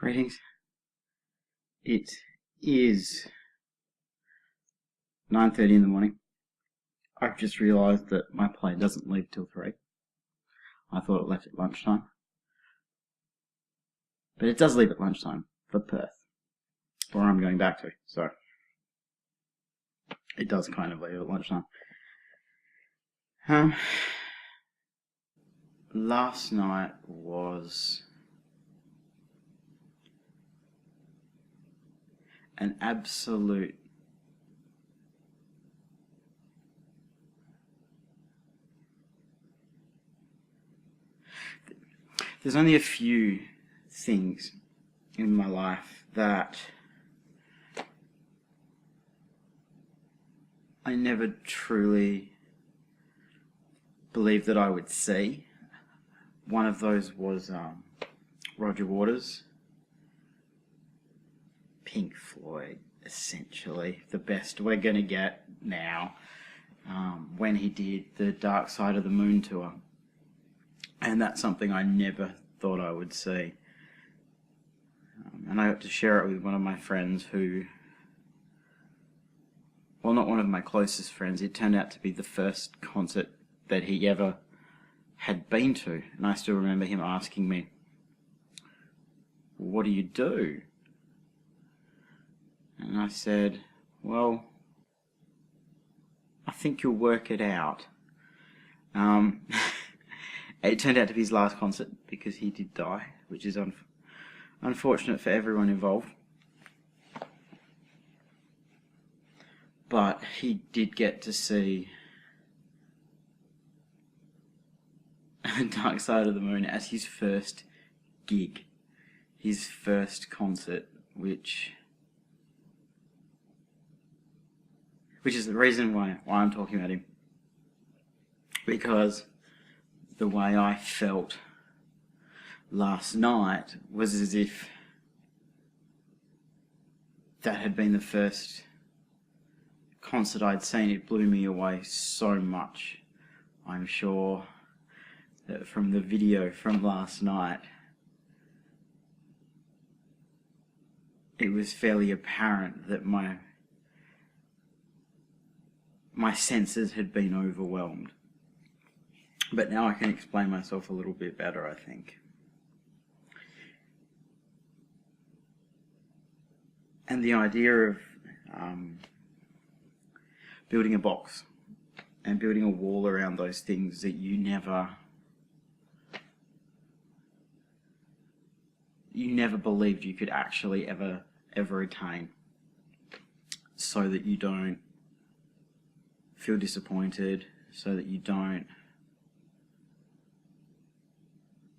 Greetings. It is 9:30 in the morning. I've just realised that my plane doesn't leave till 3. I thought it left at lunchtime. But it does leave at lunchtime for Perth, where I'm going back to, so it does kind of leave at lunchtime. Last night was an absolute there's only a few things in my life that I never truly believed that I would see. One of those was Roger Waters. Pink Floyd, essentially the best we're going to get now, when he did the Dark Side of the Moon tour. And that's something I never thought I would see. And I got to share it with one of my friends who, well, not one of my closest friends, it turned out to be the first concert that he ever had been to. And I still remember him asking me, "What do you do?" And I said, "Well, I think you'll work it out." It turned out to be his last concert because he did die, which is unfortunate for everyone involved. But he did get to see Dark Side of the Moon as his first gig, his first concert, which is the reason why I'm talking about him. Because the way I felt last night was as if that had been the first concert I'd seen. It blew me away so much. I'm sure that from the video from last night, it was fairly apparent that my senses had been overwhelmed. But now I can explain myself a little bit better, I think. And the idea of building a box and building a wall around those things that you never believed you could actually ever attain, so that you don't feel disappointed, so that you don't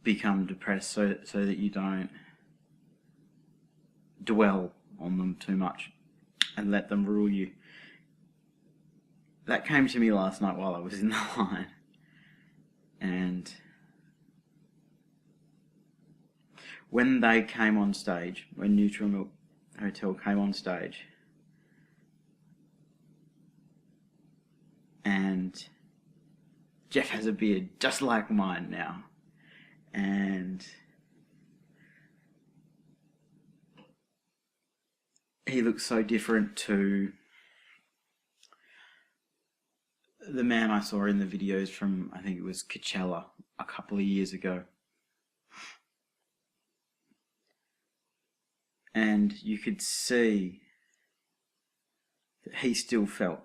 become depressed, so that you don't dwell on them too much and let them rule you. That came to me last night while I was in the line, and when they came on stage, when Neutral Milk Hotel came on stage, and Jeff has a beard just like mine now, and he looks so different to the man I saw in the videos from, I think it was Coachella a couple of years ago. And you could see that he still felt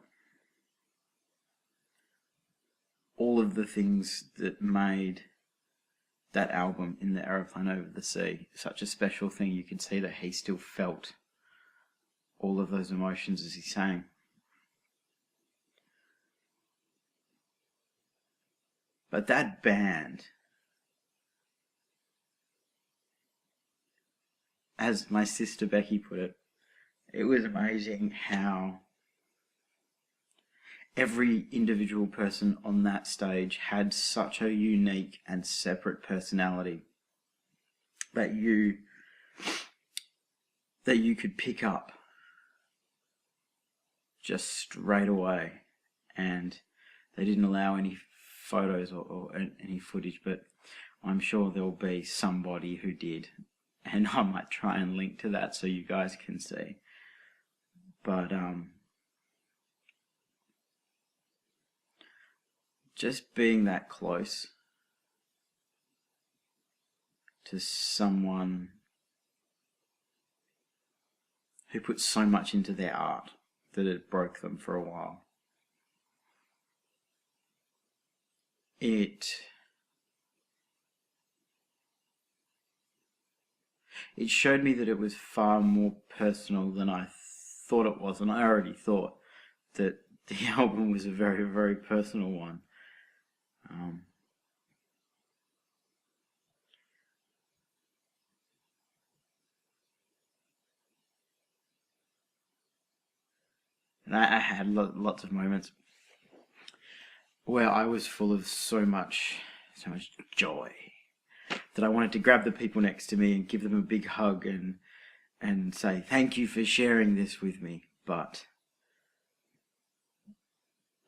all of the things that made that album, In the Aeroplane Over the Sea, such a special thing. You could see that he still felt all of those emotions as he sang. But that band, as my sister Becky put it, it was amazing how every individual person on that stage had such a unique and separate personality that you could pick up just straight away. And they didn't allow any photos or any footage, but I'm sure there'll be somebody who did, and I might try and link to that so you guys can see. But just being that close to someone who put so much into their art that it broke them for a while. It showed me that it was far more personal than I thought it was, and I already thought that the album was a very, very personal one. And I had lots of moments where I was full of so much joy that I wanted to grab the people next to me and give them a big hug and say, thank you for sharing this with me. But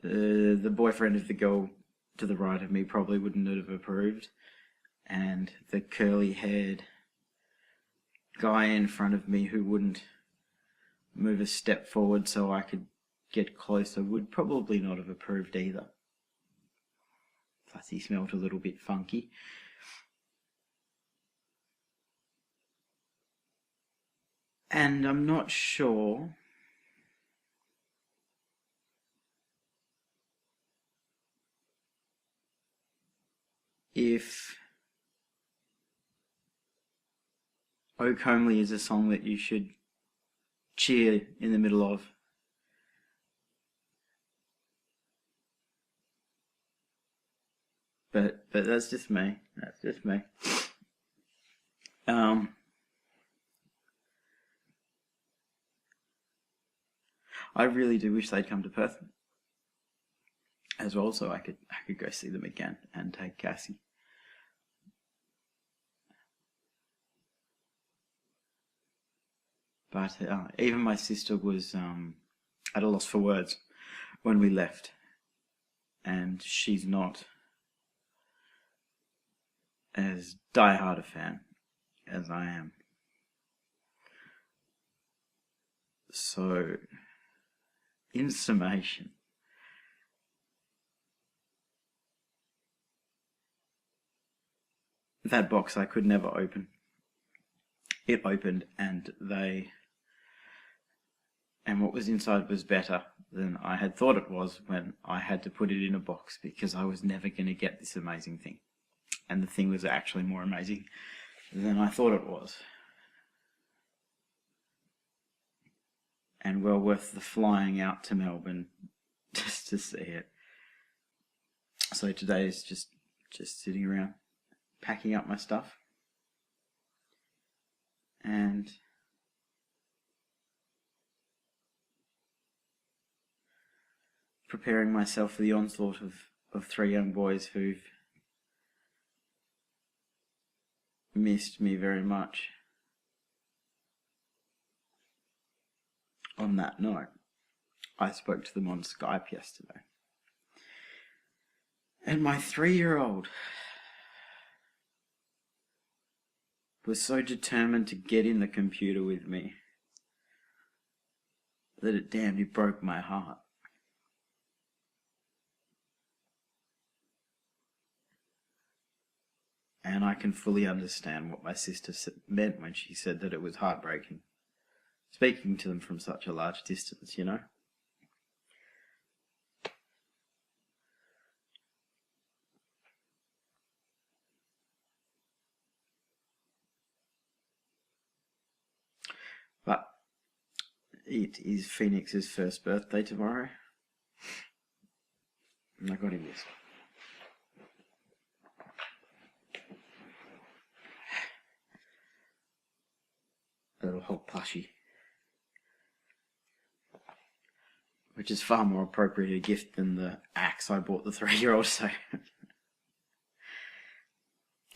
the boyfriend of the girl to the right of me probably wouldn't have approved. And the curly-haired guy in front of me who wouldn't move a step forward so I could get closer would probably not have approved either. Plus he smelled a little bit funky. And I'm not sure if O Comely is a song that you should cheer in the middle of. But that's just me. That's just me. I really do wish they'd come to Perth as well, so I could go see them again and take Cassie. But even my sister was at a loss for words when we left, and she's not as diehard a fan as I am. So, in summation, that box I could never open. It opened, and what was inside was better than I had thought it was when I had to put it in a box, because I was never going to get this amazing thing. And the thing was actually more amazing than I thought it was. And well worth the flying out to Melbourne just to see it. So today is just sitting around packing up my stuff and preparing myself for the onslaught of 3 young boys who've missed me very much. On that note, I spoke to them on Skype yesterday. And my 3-year-old was so determined to get in the computer with me that it damn near broke my heart. And I can fully understand what my sister meant when she said that it was heartbreaking, speaking to them from such a large distance, you know? But it is Phoenix's first birthday tomorrow, and I got him this. A little Hulk plushie, which is far more appropriate a gift than the axe I bought the 3-year-old, so...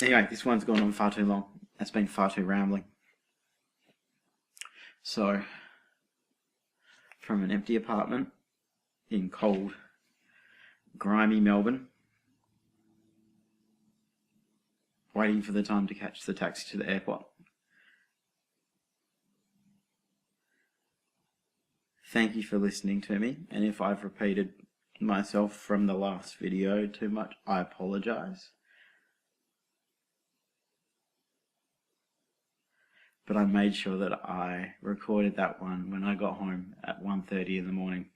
Anyway, this one's gone on far too long. That's been far too rambling. So, from an empty apartment in cold, grimy Melbourne, waiting for the time to catch the taxi to the airport, thank you for listening to me, and if I've repeated myself from the last video too much, I apologize. But I made sure that I recorded that one when I got home at 1:30 in the morning.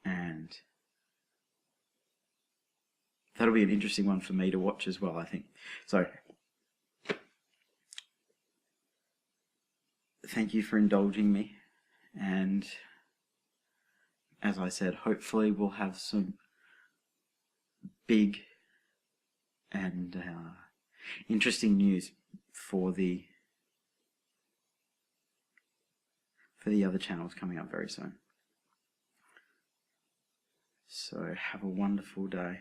And that'll be an interesting one for me to watch as well, I think. So, thank you for indulging me, and as I said, hopefully we'll have some big and interesting news for the other channels coming up very soon. So have a wonderful day.